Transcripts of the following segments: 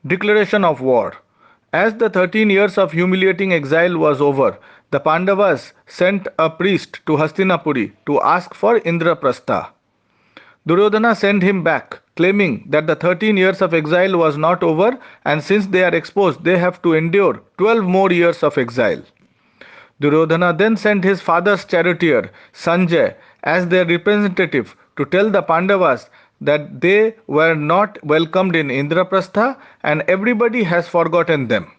Declaration of war. As the 13 years of humiliating exile was over, the Pandavas sent a priest to Hastinapuri to ask for Indraprastha. Duryodhana sent him back, claiming that the 13 years of exile was not over, and since they are exposed, they have to endure 12 more years of exile. Duryodhana then sent his father's charioteer, Sanjay, as their representative to tell the Pandavas that they were not welcomed in Indraprastha and everybody has forgotten them.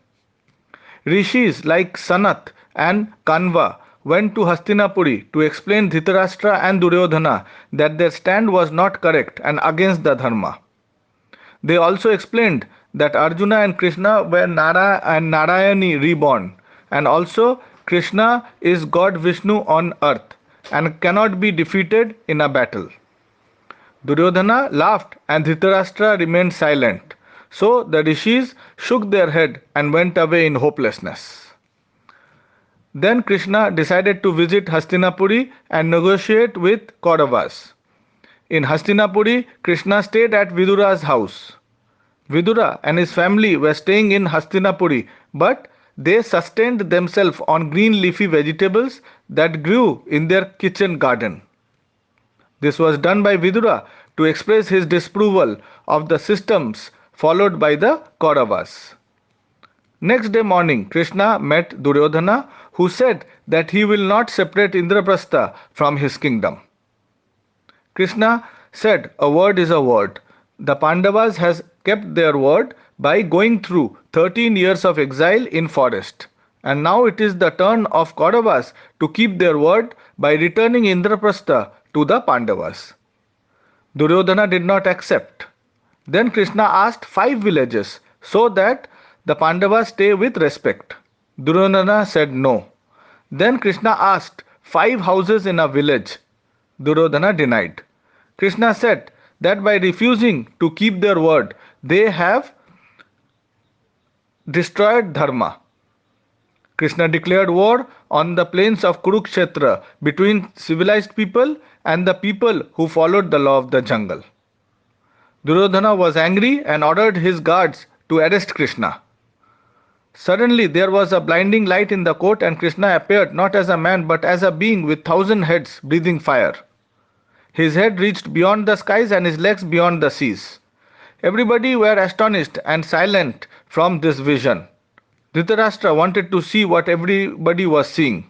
Rishis like Sanat and Kanva went to Hastinapuri to explain Dhritarashtra and Duryodhana that their stand was not correct and against the Dharma. They also explained that Arjuna and Krishna were Nara and Narayani reborn, and also Krishna is God Vishnu on earth and cannot be defeated in a battle. Duryodhana laughed and Dhritarashtra remained silent. So the rishis shook their head and went away in hopelessness. Then Krishna decided to visit Hastinapuri and negotiate with Kauravas. In Hastinapuri, Krishna stayed at Vidura's house. Vidura and his family were staying in Hastinapuri, but they sustained themselves on green leafy vegetables that grew in their kitchen garden. This was done by Vidura to express his disapproval of the systems followed by the Kauravas. Next day morning, Krishna met Duryodhana, who said that he will not separate Indraprastha from his kingdom. Krishna said, "A word is a word. The Pandavas has kept their word by going through 13 years of exile in forest. And now it is the turn of Kauravas to keep their word by returning Indraprastha to the Pandavas." Duryodhana did not accept. Then Krishna asked 5 villages so that the Pandavas stay with respect. Duryodhana said no. Then Krishna asked 5 houses in a village. Duryodhana denied. Krishna said that by refusing to keep their word, they have destroyed Dharma. Krishna declared war on the plains of Kurukshetra between civilized people and the people who followed the law of the jungle. Duryodhana was angry and ordered his guards to arrest Krishna. Suddenly there was a blinding light in the court and Krishna appeared not as a man but as a being with 1,000 heads breathing fire. His head reached beyond the skies and his legs beyond the seas. Everybody were astonished and silent from this vision. Dhritarashtra wanted to see what everybody was seeing.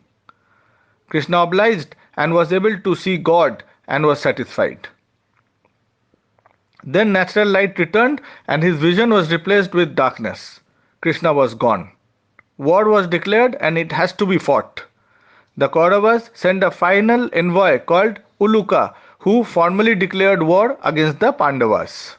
Krishna obliged and was able to see God and was satisfied. Then natural light returned and his vision was replaced with darkness. Krishna was gone. War was declared and it has to be fought. The Kauravas sent a final envoy called Uluka, who formally declared war against the Pandavas.